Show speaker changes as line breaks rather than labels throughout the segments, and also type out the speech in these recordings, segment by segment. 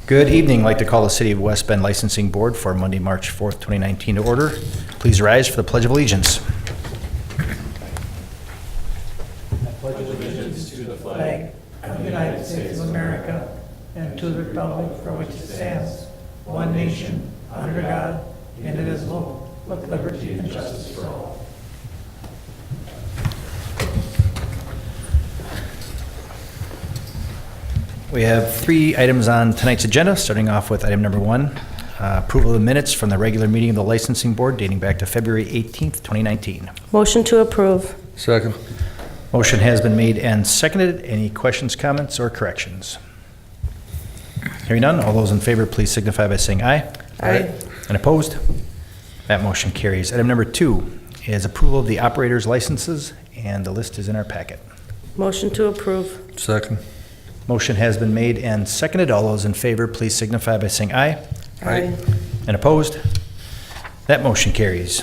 Good evening. I'd like to call the City of West Bend Licensing Board for Monday, March 4th, 2019 to order. Please rise for the Pledge of Allegiance.
Flag of the United States of America and to the republic for which it stands, one nation, under God, indivisible, with liberty and justice for all.
We have 3 items on tonight's agenda, starting off with item number 1, approval of the minutes from the regular meeting of the Licensing Board dating back to February 18th, 2019.
Motion to approve.
Second.
Motion has been made and seconded. Any questions, comments, or corrections? Hearing none, all those in favor, please signify by saying aye.
Aye.
And opposed? That motion carries. Item number 2 is approval of the operator's licenses, and the list is in our packet.
Motion to approve.
Second.
Motion has been made and seconded. All those in favor, please signify by saying aye.
Aye.
And opposed? That motion carries.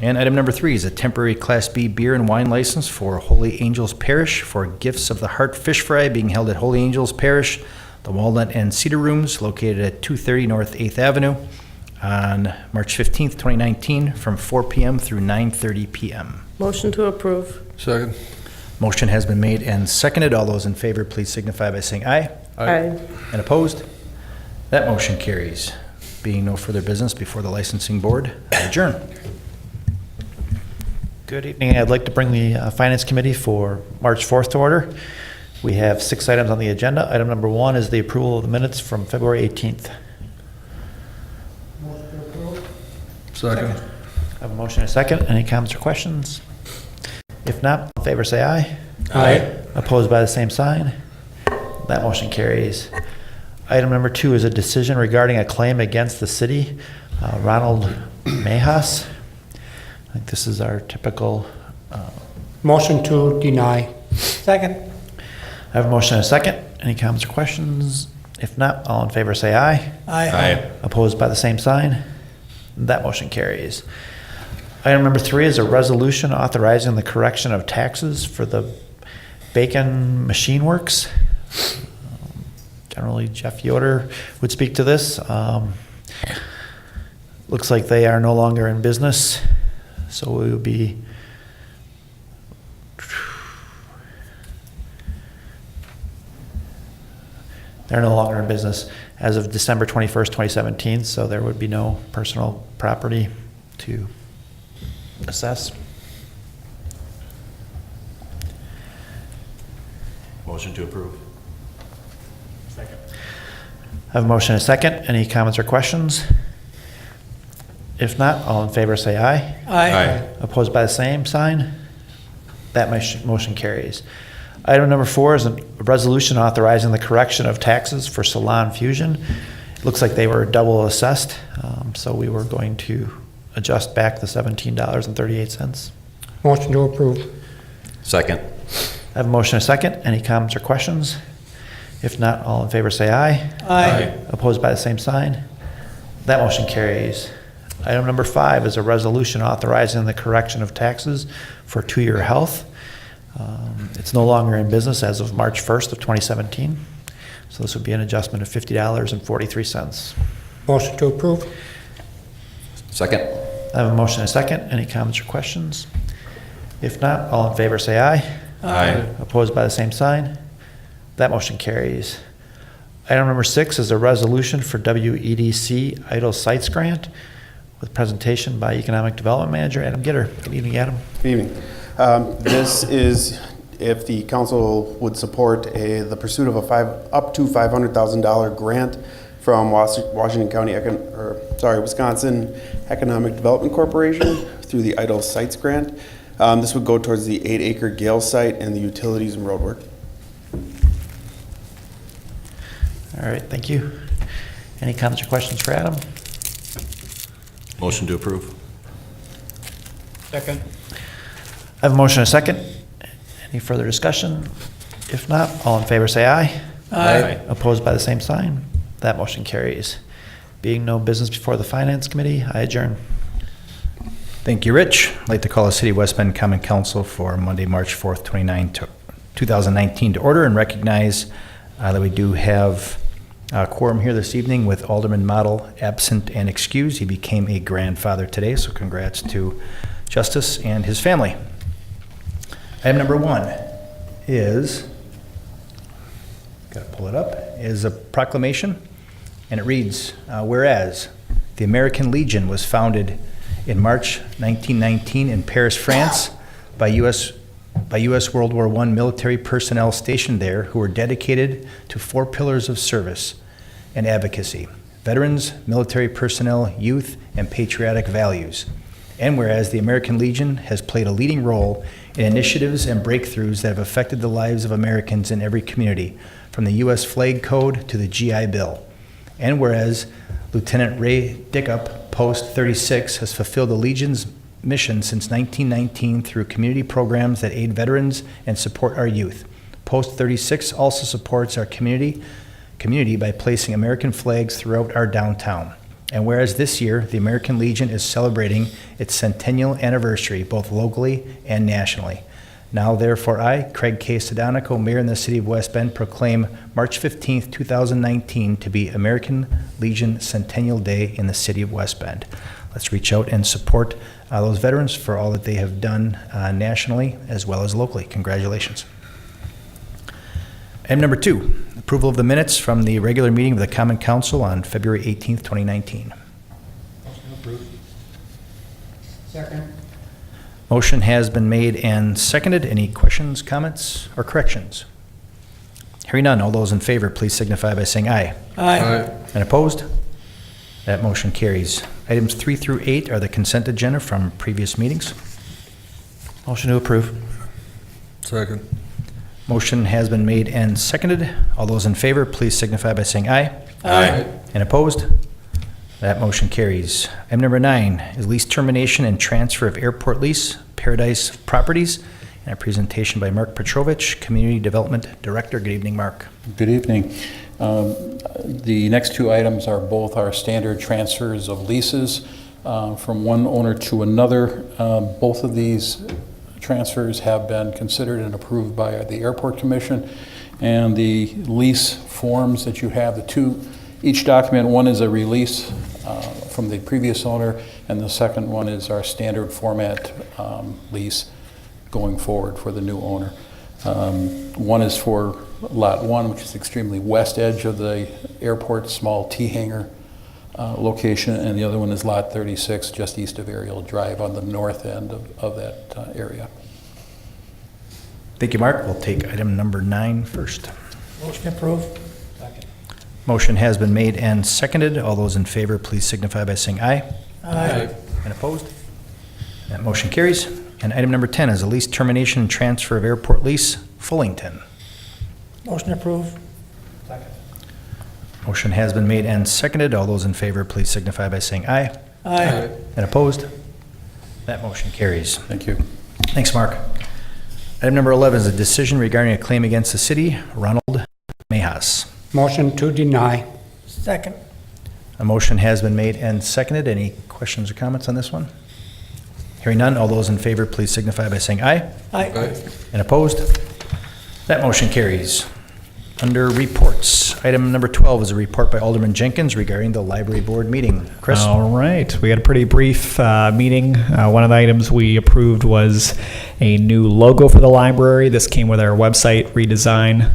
And item number 3 is a temporary Class B beer and wine license for Holy Angels Parish for Gifts of the Heart Fish Fry being held at Holy Angels Parish, the Walnut and Cedar Rooms located at 230 North 8th Avenue on March 15th, 2019 from 4 p.m. through 9:30 p.m.
Motion to approve.
Second.
Motion has been made and seconded. All those in favor, please signify by saying aye.
Aye.
And opposed? That motion carries. Being no further business before the licensing board, I adjourn.
Good evening. I'd like to bring the Finance Committee for March 4th to order. We have 6 items on the agenda. Item number 1 is the approval of the minutes from February 18th.
Second.
I have a motion and a second. Any comments or questions? If not, all in favor say aye.
Aye.
Opposed by the same sign. That motion carries. Item number 2 is a decision regarding a claim against the city. Ronald Mayhas. I think this is our typical.
Motion to deny.
Second.
I have a motion and a second. Any comments or questions? If not, all in favor say aye.
Aye.
Opposed by the same sign. That motion carries. Item number 3 is a resolution authorizing the correction of taxes for the Bacon Machine Works. Generally, Jeff Yoder would speak to this. Looks like they are no longer in business, so we will be they're no longer in business as of December 21st, 2017, so there would be no personal property to assess.
Motion to approve.
Second.
I have a motion and a second. Any comments or questions? If not, all in favor say aye.
Aye.
Opposed by the same sign? That motion carries. Item number 4 is a resolution authorizing the correction of taxes for Salon Fusion. It looks like they were double assessed, so we were going to adjust back the $17.38.
Motion to approve.
Second.
I have a motion and a second. Any comments or questions? If not, all in favor say aye.
Aye.
Opposed by the same sign? That motion carries. Item number 5 is a resolution authorizing the correction of taxes for 2-Year Health. It's no longer in business as of March 1st of 2017. So this would be an adjustment of $50.43.
Motion to approve.
Second.
I have a motion and a second. Any comments or questions? If not, all in favor say aye.
Aye.
Opposed by the same sign? That motion carries. Item number 6 is a resolution for WEDC Idle Sites Grant with presentation by Economic Development Manager Adam Gitter. Good evening, Adam.
Good evening. This is if the council would support the pursuit of up to $500,000 grant from Wisconsin Economic Development Corporation through the Idle Sites Grant. This would go towards the 8-acre Gale site and the utilities and roadwork.
All right, thank you. Any comments or questions for Adam?
Motion to approve.
Second.
I have a motion and a second. Any further discussion? If not, all in favor say aye.
Aye.
Opposed by the same sign? That motion carries. Being no business before the Finance Committee, I adjourn.
Thank you, Rich. I'd like to call the City of West Bend Common Council for Monday, March 4th, 2019 to order and recognize that we do have Quorum here this evening with Alderman Model absent and excused. He became a grandfather today, so congrats to Justice and his family. Item number 1 is, got to pull it up, is a proclamation, and it reads, whereas the American Legion was founded in March 1919 in Paris, France, by U.S. World War I military personnel stationed there who were dedicated to 4 pillars of service and advocacy: veterans, military personnel, youth, and patriotic values. And whereas the American Legion has played a leading role in initiatives and breakthroughs that have affected the lives of Americans in every community, from the U.S. Flag Code to the GI Bill. And whereas Lieutenant Ray Dickup, Post 36, has fulfilled the Legion's mission since 1919 through community programs that aid veterans and support our youth. Post 36 also supports our community by placing American flags throughout our downtown. And whereas this year, the American Legion is celebrating its centennial anniversary, both locally and nationally. Now, therefore, I, Craig K. Sedonico, Mayor in the City of West Bend, proclaim March 15th, 2019 to be American Legion Centennial Day in the City of West Bend. Let's reach out and support those veterans for all that they have done nationally as well as locally. Congratulations. Item number 2, approval of the minutes from the regular meeting of the Common Council on February 18th, 2019.
Second.
Motion has been made and seconded. Any questions, comments, or corrections? Hearing none, all those in favor, please signify by saying aye.
Aye.
And opposed? That motion carries. Items 3 through 8 are the consent agenda from previous meetings.
Motion to approve.
Second.
Motion has been made and seconded. All those in favor, please signify by saying aye.
Aye.
And opposed? That motion carries. Item number 9 is lease termination and transfer of airport lease, Paradise Properties, and a presentation by Mark Petrovich, Community Development Director. Good evening, Mark.
Good evening. The next 2 items are both our standard transfers of leases from one owner to another. Both of these transfers have been considered and approved by the Airport Commission, and the lease forms that you have, each document, one is a release from the previous owner, and the second one is our standard format lease going forward for the new owner. One is for Lot 1, which is extremely west edge of the airport, small T-hangar location, and the other one is Lot 36, just east of Ariel Drive on the north end of that area.
Thank you, Mark. We'll take item number 9 first.
Motion approved. Second.
Motion has been made and seconded. All those in favor, please signify by saying aye.
Aye.
And opposed? That motion carries. And item number 10 is a lease termination and transfer of airport lease, Fullington.
Motion approved.
Motion has been made and seconded. All those in favor, please signify by saying aye.
Aye.
And opposed? That motion carries.
Thank you.
Thanks, Mark. Item number 11 is a decision regarding a claim against the city, Ronald Mejas.
Motion to deny.
Second.
A motion has been made and seconded. Any questions or comments on this one? Hearing none, all those in favor, please signify by saying aye.
Aye.
And opposed? That motion carries. Under reports, item number 12 is a report by Alderman Jenkins regarding the library board meeting. Chris?
All right. We had a pretty brief meeting. One of the items we approved was a new logo for the library. This came with our website redesign.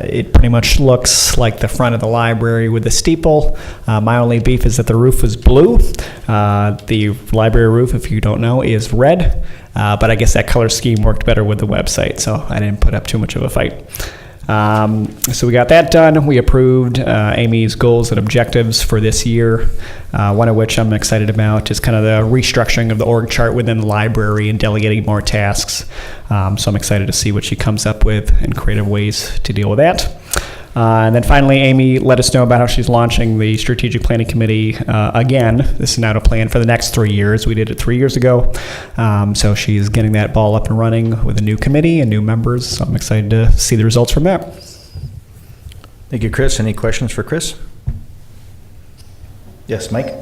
It pretty much looks like the front of the library with the steeple. My only beef is that the roof was blue. The library roof, if you don't know, is red. But I guess that color scheme worked better with the website, so I didn't put up too much of a fight. So we got that done. We approved Amy's goals and objectives for this year, one of which I'm excited about is kind of the restructuring of the org chart within the library and delegating more tasks. So I'm excited to see what she comes up with and creative ways to deal with that. And then finally, Amy let us know about how she's launching the Strategic Planning Committee again. This is now to plan for the next 3 years. We did it 3 years ago. So she's getting that ball up and running with a new committee and new members. So I'm excited to see the results from that.
Thank you, Chris. Any questions for Chris? Yes, Mike?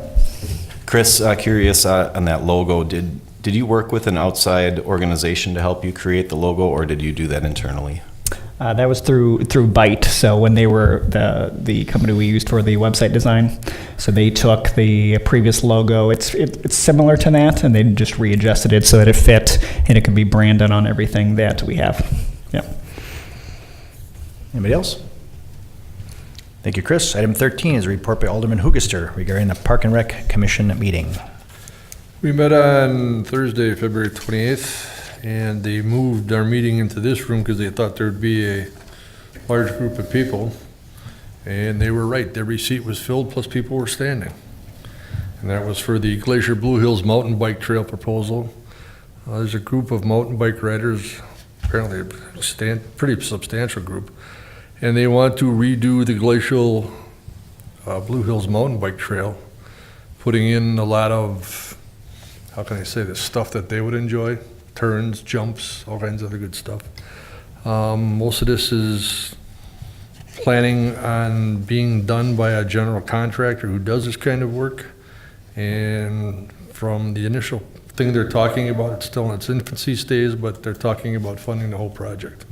Chris, curious on that logo, did you work with an outside organization to help you create the logo, or did you do that internally?
That was through Byte. So when they were the company we used for the website design, so they took the previous logo. It's similar to that, and they just readjusted it so that it fit and it could be branded on everything that we have. Yeah.
Anybody else? Thank you, Chris. Item 13 is a report by Alderman Hoogaster regarding the Park and Rec Commission meeting.
We met on Thursday, February 28th, and they moved our meeting into this room because they thought there'd be a large group of people. And they were right. Every seat was filled, plus people were standing. And that was for the Glacier Blue Hills Mountain Bike Trail proposal. There's a group of mountain bike riders, apparently a pretty substantial group, and they want to redo the Glacial Blue Hills Mountain Bike Trail, putting in a lot of, how can I say this, stuff that they would enjoy, turns, jumps, all kinds of other good stuff. Most of this is planning on being done by a general contractor who does this kind of work. And from the initial thing they're talking about, it's still in its infancy stage, but they're talking about funding the whole project.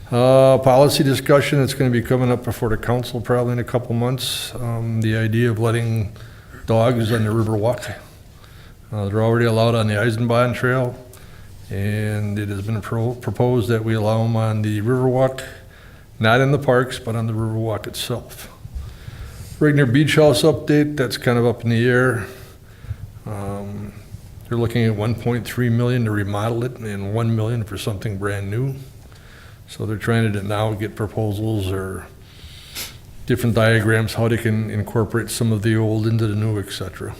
Policy discussion, it's going to be coming up before the council probably in a couple months. The idea of letting dogs on the Riverwalk. They're already allowed on the Eisenbahn Trail, and it has been proposed that we allow them on the Riverwalk, not in the parks, but on the Riverwalk itself. Regner Beach House update, that's kind of up in the air. They're looking at $1.3 million to remodel it and $1 million for something brand new. So they're trying to now get proposals or different diagrams, how they can incorporate some of the old into the new, etc.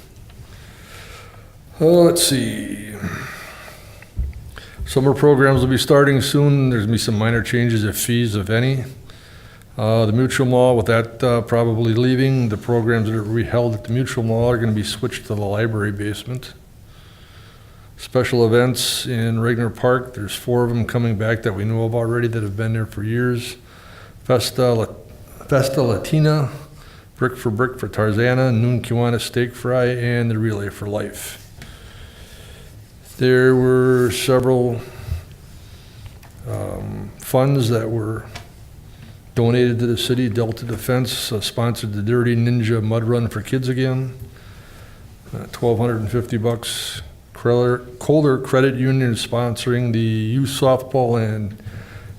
Let's see. Summer programs will be starting soon. There's going to be some minor changes of fees, if any. The Mutual Mall, with that probably leaving, the programs that are held at the Mutual Mall are going to be switched to the library basement. Special events in Regner Park, there's 4 of them coming back that we know of already that have been there for years. Festa Latina, Brick for Tarzana, Noon Kiwanis Steak Fry, and the Relay for Life. There were several funds that were donated to the city. Delta Defense sponsored the Dirty Ninja Mud Run for kids again. $1,250. Calder Credit Union is sponsoring the youth softball and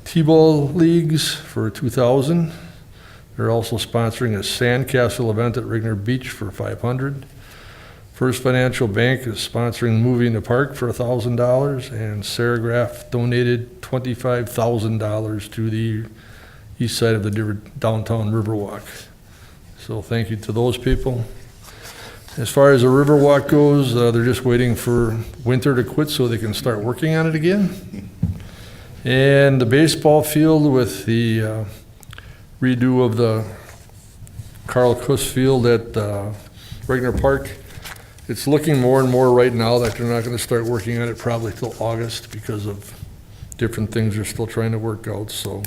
t-ball leagues for $2,000. They're also sponsoring a sandcastle event at Regner Beach for $500. First Financial Bank is sponsoring Movie in the Park for $1,000, and Serigraph donated $25,000 to the east side of the downtown Riverwalk. So thank you to those people. As far as the Riverwalk goes, they're just waiting for winter to quit so they can start working on it again. And the baseball field with the redo of the Carl Kuss Field at Regner Park, it's looking more and more right now that they're not going to start working on it probably till August because of different things they're still trying to work out. So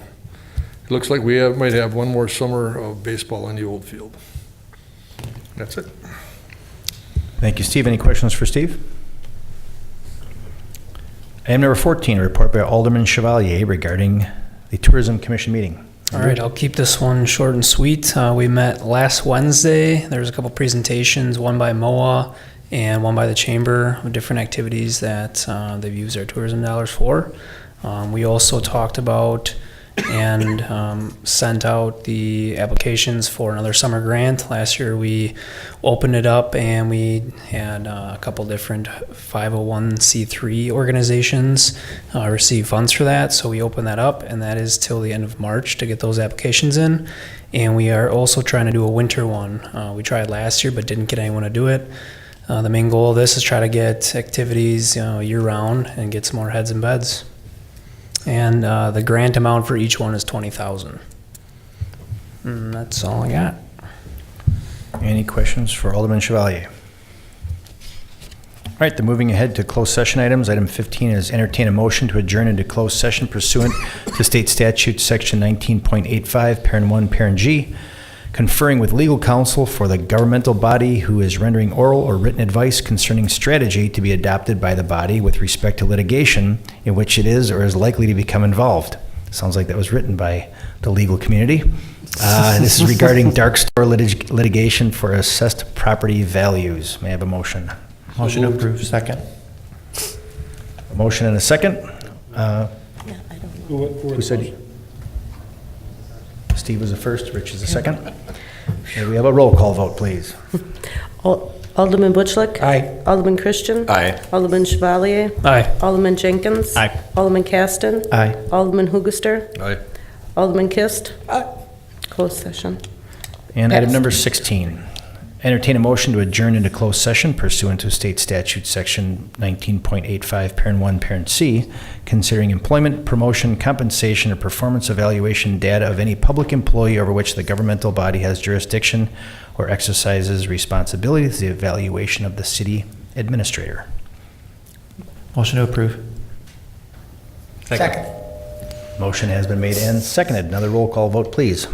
it looks like we might have one more summer of baseball on the old field. That's it.
Thank you, Steve. Any questions for Steve? Item number 14, a report by Alderman Chevalier regarding the Tourism Commission meeting.
All right, I'll keep this one short and sweet. We met last Wednesday. There was a couple presentations, one by MOA and one by the Chamber, of different activities that they've used their tourism dollars for. We also talked about and sent out the applications for another summer grant. Last year we opened it up and we had a couple different 501c3 organizations receive funds for that. So we opened that up, and that is till the end of March to get those applications in. And we are also trying to do a winter one. We tried last year but didn't get anyone to do it. The main goal of this is try to get activities year round and get some more heads in beds. And the grant amount for each one is $20,000. That's all I got.
Any questions for Alderman Chevalier? All right, then moving ahead to closed session items. Item 15 is entertain a motion to adjourn into closed session pursuant to state statute section 19.85, parent 1, parent G, conferring with legal counsel for the governmental body who is rendering oral or written advice concerning strategy to be adopted by the body with respect to litigation in which it is or is likely to become involved. Sounds like that was written by the legal community. This is regarding dark store litigation for assessed property values. May I have a motion?
Motion to approve, second.
A motion and a second. Who said? Steve was the first, Rich is the second. May we have a roll call vote, please?
Alderman Butchlick?
Aye.
Alderman Christian?
Aye.
Alderman Chevalier?
Aye.
Alderman Jenkins?
Aye.
Alderman Caston?
Aye.
Alderman Hoogaster?
Aye.
Alderman Kist? Closed session.
And item number 16, entertain a motion to adjourn into closed session pursuant to state statute section 19.85, parent 1, parent C, considering employment, promotion, compensation, or performance evaluation data of any public employee over which the governmental body has jurisdiction or exercises responsibility to the evaluation of the city administrator.
Motion to approve.
Second.
Motion has been made and seconded. Another roll call vote, please.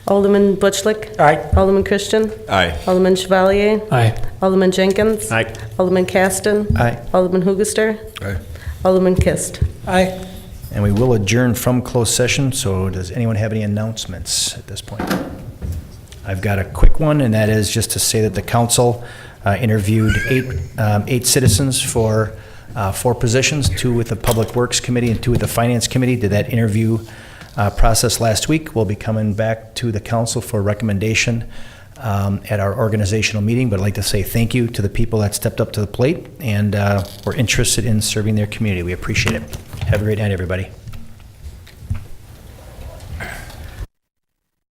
Alderman Butchlick?
Aye.
Alderman Christian?
Aye.
Alderman Chevalier?
Aye.
Alderman Jenkins?
Aye.
Alderman Caston?
Aye.
Alderman Hoogaster?
Aye.
Alderman Kist?
Aye.
And we will adjourn from closed session, so does anyone have any announcements at this point? I've got a quick one, and that is just to say that the council interviewed eight citizens for 4 positions, 2 with the Public Works Committee and 2 with the Finance Committee. Did that interview process last week. We'll be coming back to the council for recommendation at our organizational meeting, but I'd like to say thank you to the people that stepped up to the plate and were interested in serving their community. We appreciate it. Have a great night, everybody.